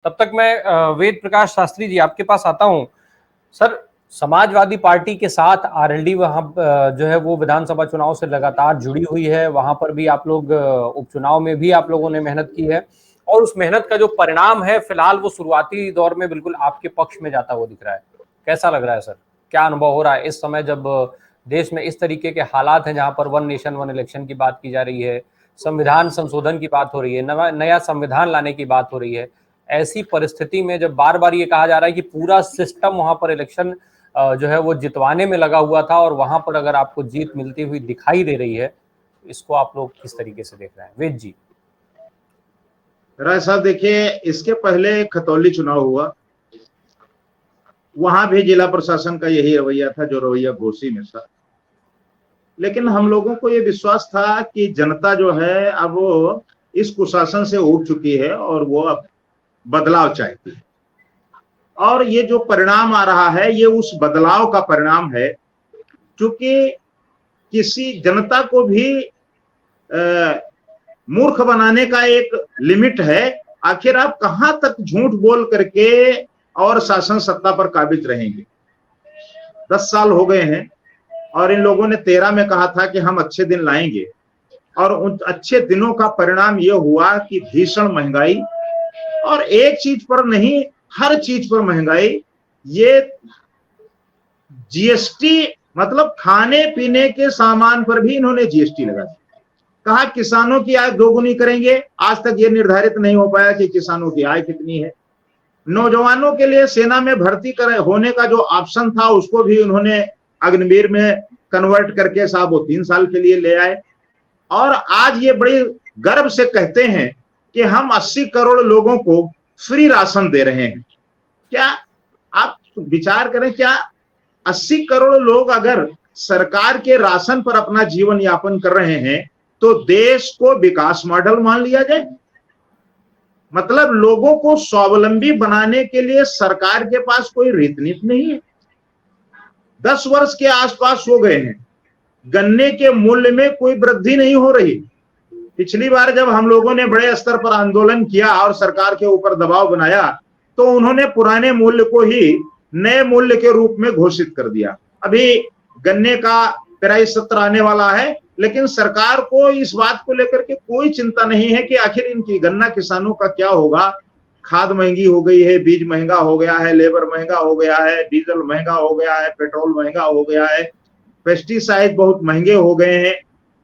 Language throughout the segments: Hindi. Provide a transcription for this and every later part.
तब तक मैं वेद प्रकाश शास्त्री जी आपके पास आता हूं। सर, समाजवादी पार्टी के साथ आरएलडी वहां जो है वो विधानसभा चुनाव से लगातार जुड़ी हुई है। वहां पर भी आप लोग उपचुनाव में भी आप लोगों ने मेहनत की है और उस मेहनत का जो परिणाम है फिलहाल वो शुरुआती दौर में बिल्कुल आपके पक्ष में जाता हुआ दिख रहा है। कैसा लग रहा है सर? क्या अनुभव हो रहा है इस समय जब देश में इस तरीके के हालात हैं जहां पर वन नेशन वन इलेक्शन की बात की जा रही है, संविधान संशोधन की बात हो रही है, नया संविधान लाने की बात हो रही है। ऐसी परिस्थिति में जब बार बार ये कहा जा रहा है कि पूरा सिस्टम वहां पर इलेक्शन जो है वो जितवाने में लगा हुआ था और वहां पर अगर आपको जीत मिलती हुई दिखाई दे रही है, इसको आप लोग किस तरीके से देख रहे हैं? वेद जी। राय साहब, देखिए, इसके पहले खतौली चुनाव हुआ, वहां भी जिला प्रशासन का यही रवैया था जो रवैया घोसी में था। लेकिन हम लोगों को ये विश्वास था कि जनता जो है अब वो इस कुशासन से उठ चुकी है और वो अब बदलाव चाहती है। और ये जो परिणाम आ रहा है ये उस बदलाव का परिणाम है। क्योंकि किसी जनता को भी मूर्ख बनाने का एक लिमिट है। आखिर आप कहां तक झूठ बोल करके और शासन सत्ता पर काबिज रहेंगे? 10 साल हो गए हैं और इन लोगों ने 13 में कहा था कि हम अच्छे दिन लाएंगे, और उन अच्छे दिनों का परिणाम यह हुआ कि भीषण महंगाई, और एक चीज पर नहीं, हर चीज पर महंगाई। ये जीएसटी, मतलब खाने पीने के सामान पर भी इन्होंने जीएसटी लगा दिया। कहा किसानों की आय दोगुनी करेंगे। आज तक ये निर्धारित नहीं हो पाया कि किसानों की आय कितनी है। नौजवानों के लिए सेना में भर्ती होने का जो ऑप्शन था उसको भी उन्होंने अग्निवीर में कन्वर्ट करके साहब वो 3 साल के लिए ले आए। और आज ये बड़ी गर्व से कहते हैं कि हम 80 करोड़ लोगों को फ्री राशन दे रहे हैं। क्या आप विचार करें, क्या 80 करोड़ लोग अगर सरकार के राशन पर अपना जीवन यापन कर रहे हैं तो देश को विकास मॉडल मान लिया जाए? मतलब लोगों को स्वावलंबी बनाने के लिए सरकार के पास कोई रीति नहीं है। 10 वर्ष के आसपास हो गए हैं, गन्ने के मूल्य में कोई वृद्धि नहीं हो रही। पिछली बार जब हम लोगों ने बड़े स्तर पर आंदोलन किया और सरकार के ऊपर दबाव बनाया तो उन्होंने पुराने मूल्य को ही नए मूल्य के रूप में घोषित कर दिया। अभी गन्ने का प्राइस 70 आने वाला है, लेकिन सरकार को इस बात को लेकर के कोई चिंता नहीं है कि आखिर इनकी गन्ना किसानों का क्या होगा। खाद महंगी हो गई है, बीज महंगा हो गया है, लेबर महंगा हो गया है, डीजल महंगा हो गया है, पेट्रोल महंगा हो गया है, पेस्टिसाइड बहुत महंगे हो गए हैं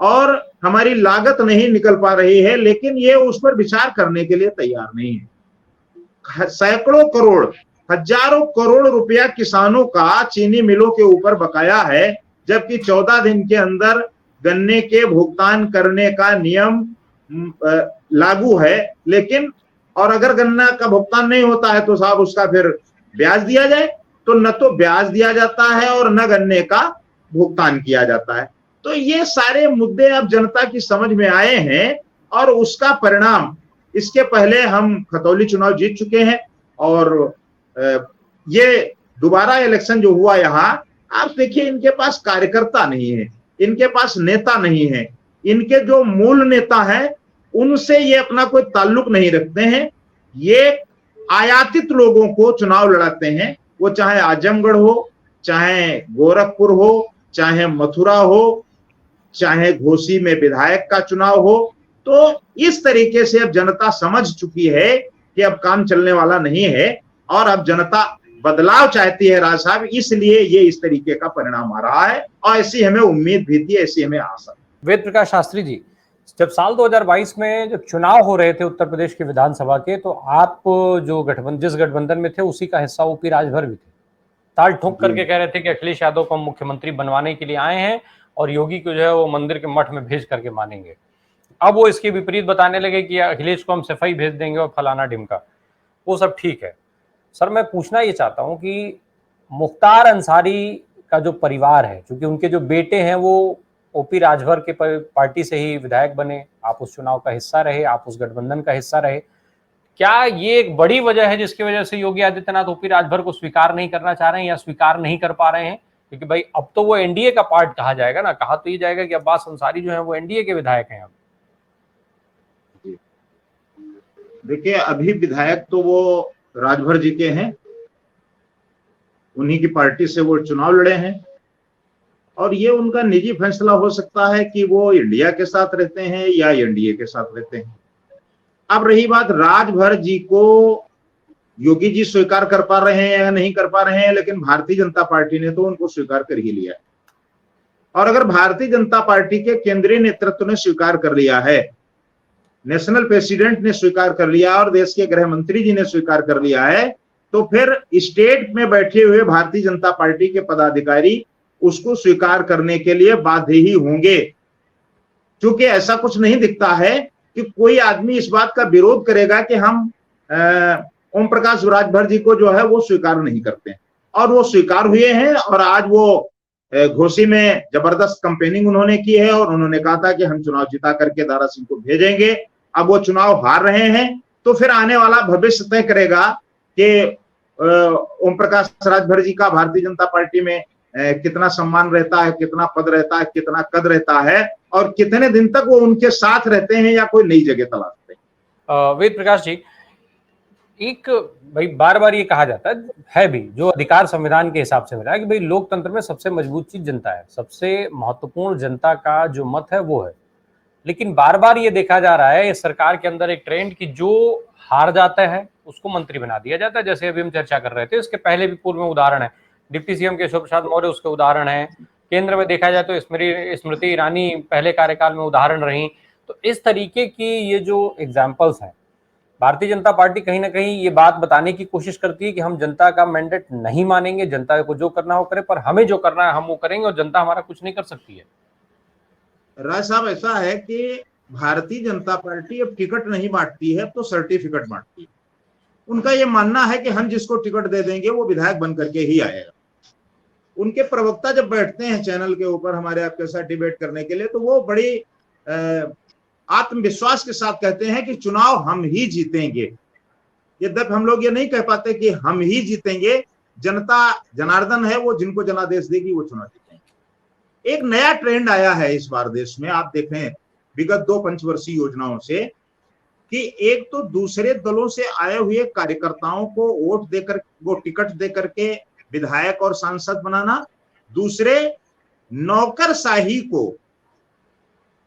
और हमारी लागत नहीं निकल पा रही है। लेकिन ये उस पर विचार करने के लिए तैयार नहीं है। सैकड़ों करोड़, हजारों करोड़ रुपया किसानों का चीनी मिलों के ऊपर बकाया है, जबकि 14 दिन के अंदर गन्ने के भुगतान करने का नियम लागू है। लेकिन और अगर गन्ना का भुगतान नहीं होता है तो साहब उसका फिर ब्याज दिया जाए, तो न तो ब्याज दिया जाता है और न गन्ने का भुगतान किया जाता है। तो ये सारे मुद्दे अब जनता की समझ में आए हैं और उसका परिणाम, इसके पहले हम खतौली चुनाव जीत चुके हैं और ये दोबारा इलेक्शन जो हुआ यहाँ, आप देखिए इनके पास कार्यकर्ता नहीं है, इनके पास नेता नहीं है। इनके जो मूल नेता हैं उनसे ये अपना कोई ताल्लुक नहीं रखते हैं। ये आयातित लोगों को चुनाव लड़ाते हैं, वो चाहे आजमगढ़ हो, चाहे गोरखपुर हो, चाहे मथुरा हो, चाहे घोसी में विधायक का चुनाव हो। तो इस तरीके से अब जनता समझ चुकी है कि अब काम चलने वाला नहीं है और अब जनता बदलाव चाहती है राज साहब, इसलिए ये इस तरीके का परिणाम आ रहा है और ऐसी हमें उम्मीद भी थी, ऐसी हमें आशा। वेद प्रकाश शास्त्री जी, जब साल 2022 में जब चुनाव हो रहे थे उत्तर प्रदेश के विधानसभा के, तो आप जो जिस गठबंधन में थे उसी का हिस्सा ओपी राजभर भी थे। ताल ठोक करके कह रहे थे कि अखिलेश यादव को हम मुख्यमंत्री बनवाने के लिए आए हैं और योगी को जो है वो मंदिर के मठ में भेज करके मानेंगे। अब वो इसके विपरीत बताने लगे कि अखिलेश को हम सफाई भेज देंगे और फलाना ढिमका। वो सब ठीक है। सर, मैं पूछना ये चाहता हूं कि मुख्तार अंसारी का जो परिवार है, क्योंकि उनके जो बेटे हैं वो ओपी राजभर के पार्टी से ही विधायक बने, आप उस चुनाव का हिस्सा रहे, आप उस गठबंधन का हिस्सा रहे, क्या ये एक बड़ी वजह है जिसकी वजह से योगी आदित्यनाथ ओपी राजभर को स्वीकार नहीं करना चाह रहे हैं या स्वीकार नहीं कर पा रहे हैं? क्योंकि भाई अब तो वो एनडीए का पार्ट कहा जाएगा ना, कहा तो ये जाएगा कि अब्बास अंसारी जो है वो एनडीए के विधायक हैं। अब देखिए, अभी विधायक तो वो राजभर जी के हैं, उन्हीं की पार्टी से वो चुनाव लड़े हैं, और ये उनका निजी फैसला हो सकता है कि वो इंडिया के साथ रहते हैं या एनडीए के साथ रहते हैं। अब रही बात राजभर जी को योगी जी स्वीकार कर पा रहे हैं या नहीं कर पा रहे हैं, लेकिन भारतीय जनता पार्टी ने तो उनको स्वीकार कर ही लिया है। और अगर भारतीय जनता पार्टी के केंद्रीय नेतृत्व ने स्वीकार कर लिया है, नेशनल प्रेसिडेंट ने स्वीकार कर लिया और देश के गृह मंत्री जी ने स्वीकार कर लिया है, तो फिर स्टेट में बैठे हुए भारतीय जनता पार्टी के पदाधिकारी उसको स्वीकार करने के लिए बाध्य ही होंगे। क्योंकि ऐसा कुछ नहीं दिखता है कि कोई आदमी इस बात का विरोध करेगा कि हम ओम प्रकाश राजभर जी को जो है वो स्वीकार नहीं करते हैं, और वो स्वीकार हुए हैं। और आज वो घोसी में जबरदस्त कंपेनिंग उन्होंने की है और उन्होंने कहा था कि हम चुनाव जिता करके दारा सिंह को भेजेंगे। अब वो चुनाव हार रहे हैं, तो फिर आने वाला भविष्य तय करेगा कि ओम प्रकाश राजभर जी का भारतीय जनता पार्टी में कितना सम्मान रहता है, कितना पद रहता है, कितना कद रहता है, और कितने दिन तक वो उनके साथ रहते हैं या कोई नई जगह तलाशते हैं। वेद प्रकाश जी, एक भाई बार बार ये कहा जाता है भी, जो अधिकार संविधान के हिसाब से मिला है कि भाई लोकतंत्र में सबसे मजबूत चीज जनता है, सबसे महत्वपूर्ण जनता का जो मत है वो है। लेकिन बार बार ये देखा जा रहा है इस सरकार के अंदर एक ट्रेंड कि जो हार जाता है उसको मंत्री बना दिया जाता है। जैसे अभी हम चर्चा कर रहे थे, इसके पहले भी पूर्व में उदाहरण है, डिप्टी सीएम केशव प्रसाद मौर्य उसके उदाहरण है। केंद्र में देखा जाए तो स्मृति ईरानी पहले कार्यकाल में उदाहरण रही। तो इस तरीके की ये जो एग्जाम्पल्स हैं, भारतीय जनता पार्टी कहीं ना कहीं ये बात बताने की कोशिश करती है कि हम जनता का मैंडेट नहीं मानेंगे, जनता को जो करना हो करे, पर हमें जो करना है हम वो करेंगे और जनता हमारा कुछ नहीं कर सकती है। राज साहब, ऐसा है कि भारतीय जनता पार्टी अब टिकट नहीं बांटती है तो सर्टिफिकेट बांटती है। उनका ये मानना है कि हम जिसको टिकट दे देंगे वो विधायक बन करके ही आएगा। उनके प्रवक्ता जब बैठते हैं चैनल के ऊपर हमारे आपके साथ डिबेट करने के लिए, तो वो बड़ी आत्मविश्वास के साथ कहते हैं कि चुनाव हम ही जीतेंगे। यद्यपि हम लोग ये नहीं कह पाते कि हम ही जीतेंगे, जनता जनार्दन है, वो जिनको जनादेश देगी वो चुनाव जीतेंगे। एक नया ट्रेंड आया है इस बार देश में, आप देखें विगत 2 पंचवर्षीय योजनाओं से, कि एक तो दूसरे दलों से आए हुए कार्यकर्ताओं को वोट देकर, वो टिकट देकर के विधायक और सांसद बनाना, दूसरे नौकरशाही को,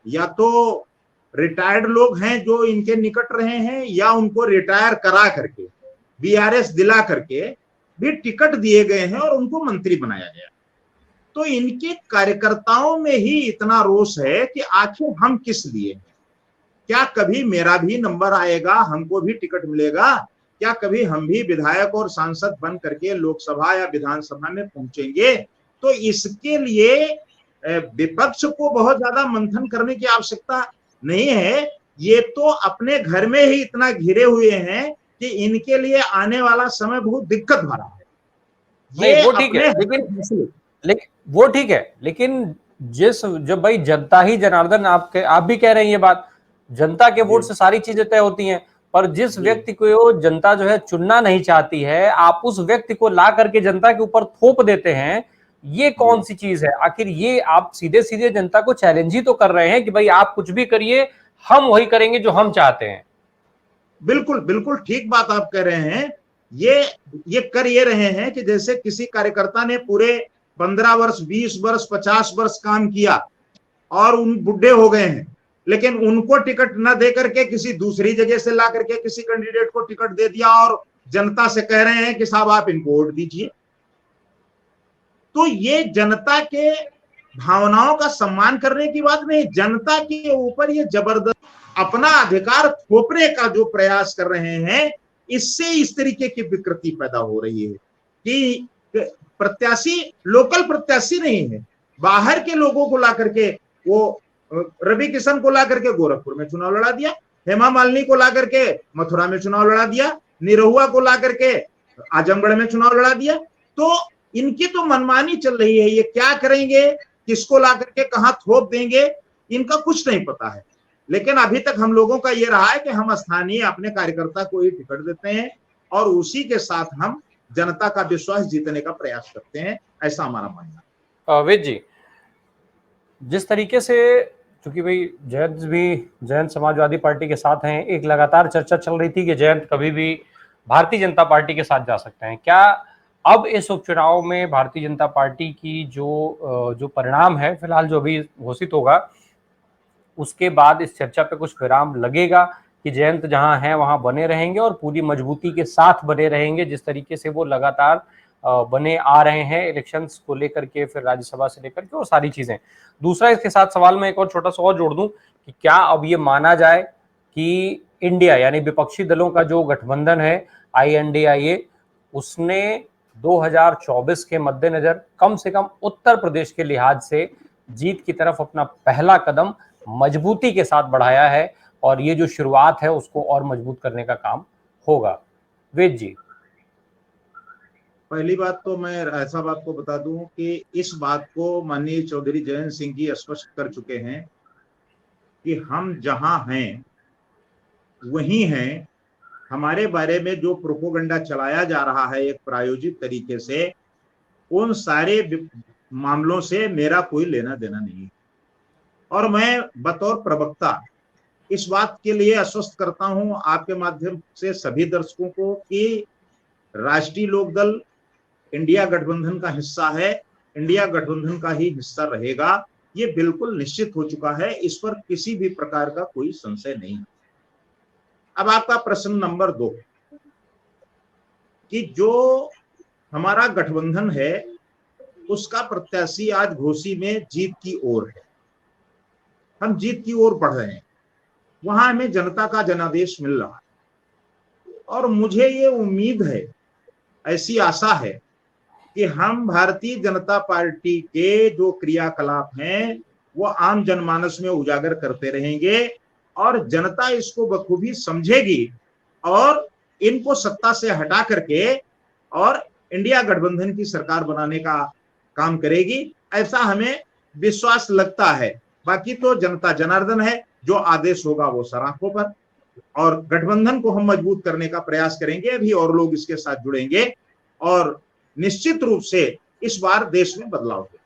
या तो रिटायर्ड लोग हैं जो इनके निकट रहे हैं या उनको रिटायर करा करके बीआरएस दिला करके भी टिकट दिए गए हैं और उनको मंत्री बनाया गया। तो इनके कार्यकर्ताओं में ही इतना रोष है कि आखिर हम किस लिए हैं? क्या कभी मेरा भी नंबर आएगा, हमको भी टिकट मिलेगा? क्या कभी हम भी विधायक और सांसद बन करके लोकसभा या विधानसभा में पहुंचेंगे? तो इसके लिए विपक्ष को बहुत ज्यादा मंथन करने की आवश्यकता नहीं है। ये तो अपने घर में ही इतना घिरे हुए हैं कि इनके लिए आने वाला समय बहुत दिक्कत भरा है। ये वो ठीक है, लेकिन वो ठीक है, लेकिन जब भाई जनता ही जनार्दन, आप भी कह रहे हैं ये बात, जनता के वोट से सारी चीजें तय होती हैं, पर जिस व्यक्ति को जनता जो है चुनना नहीं चाहती है, आप उस व्यक्ति को ला करके जनता के ऊपर थोप देते हैं। ये कौन सी चीज है? आखिर ये आप सीधे सीधे जनता को चैलेंज ही तो कर रहे हैं कि भाई आप कुछ भी करिए, हम वही करेंगे जो हम चाहते हैं। बिल्कुल बिल्कुल ठीक बात आप कह रहे हैं। ये कर ये रहे हैं कि जैसे किसी कार्यकर्ता ने पूरे 15 वर्ष, 20 वर्ष, 50 वर्ष काम किया और उन बुढ़े हो गए हैं, लेकिन उनको टिकट न दे करके किसी दूसरी जगह से ला करके किसी कैंडिडेट को टिकट दे दिया और जनता से कह रहे हैं कि साहब आप इनको वोट दीजिए। तो ये जनता के भावनाओं का सम्मान करने की बात नहीं, जनता के ऊपर ये जबरदस्त अपना अधिकार थोपने का जो प्रयास कर रहे हैं, इससे इस तरीके की विकृति पैदा हो रही है कि प्रत्याशी लोकल प्रत्याशी नहीं है, बाहर के लोगों को ला करके, वो रवि किशन को ला करके गोरखपुर में चुनाव लड़ा दिया, हेमा मालिनी को ला करके मथुरा में चुनाव लड़ा दिया, निरहुआ को ला करके आजमगढ़ में चुनाव लड़ा दिया। तो इनकी तो मनमानी चल रही है, ये क्या करेंगे, किसको ला करके कहां थोप देंगे, इनका कुछ नहीं पता है। लेकिन अभी तक हम लोगों का ये रहा है कि हम स्थानीय अपने कार्यकर्ता को ही टिकट देते हैं और उसी के साथ हम जनता का विश्वास जीतने का प्रयास करते हैं, ऐसा हमारा मानना है। वेद जी, जिस तरीके से क्योंकि भाई जयंत भी जयंत समाजवादी पार्टी के साथ हैं, एक लगातार चर्चा चल रही थी कि जयंत कभी भी भारतीय जनता पार्टी के साथ जा सकते हैं। क्या अब इस उपचुनाव में भारतीय जनता पार्टी की जो परिणाम है फिलहाल जो भी घोषित होगा, उसके बाद इस चर्चा पे कुछ विराम लगेगा कि जयंत जहां हैं वहां बने रहेंगे और पूरी मजबूती के साथ बने रहेंगे, जिस तरीके से वो लगातार बने आ रहे हैं इलेक्शंस को लेकर के, फिर राज्यसभा से लेकर के और सारी चीजें। दूसरा इसके साथ सवाल में एक और छोटा सा और जोड़ दूं कि क्या अब ये माना जाए कि इंडिया यानी विपक्षी दलों का जो गठबंधन है INDIA, उसने 2024 के मद्देनजर कम से कम उत्तर प्रदेश के लिहाज से जीत की तरफ अपना पहला कदम मजबूती के साथ बढ़ाया है और ये जो शुरुआत है उसको और मजबूत करने का काम होगा? वेद जी। पहली बात तो मैं ऐसा बात को बता दूं कि इस बात को माननीय चौधरी जयंत सिंह जी स्पष्ट कर चुके हैं कि हम जहां हैं वहीं हैं। हमारे बारे में जो प्रोपोगंडा चलाया जा रहा है एक प्रायोजित तरीके से, उन सारे मामलों से मेरा कोई लेना देना नहीं है। और मैं बतौर प्रवक्ता इस बात के लिए आश्वस्त करता हूं आपके माध्यम से सभी दर्शकों को कि राष्ट्रीय लोकदल इंडिया गठबंधन का हिस्सा है, इंडिया गठबंधन का ही हिस्सा रहेगा। ये बिल्कुल निश्चित हो चुका है, इस पर किसी भी प्रकार का कोई संशय नहीं। अब आपका प्रश्न नंबर 2 कि जो हमारा गठबंधन है उसका प्रत्याशी आज घोसी में जीत की ओर है, हम जीत की ओर बढ़ रहे हैं, वहां हमें जनता का जनादेश मिल रहा है। और मुझे ये उम्मीद है, ऐसी आशा है कि हम भारतीय जनता पार्टी के जो क्रियाकलाप हैं वो आम जनमानस में उजागर करते रहेंगे और जनता इसको बखूबी समझेगी और इनको सत्ता से हटा करके और इंडिया गठबंधन की सरकार बनाने का काम करेगी, ऐसा हमें विश्वास लगता है। बाकी तो जनता जनार्दन है, जो आदेश होगा वो सराखों पर, और गठबंधन को हम मजबूत करने का प्रयास करेंगे। अभी और लोग इसके साथ जुड़ेंगे और निश्चित रूप से इस बार देश में बदलाव होगा।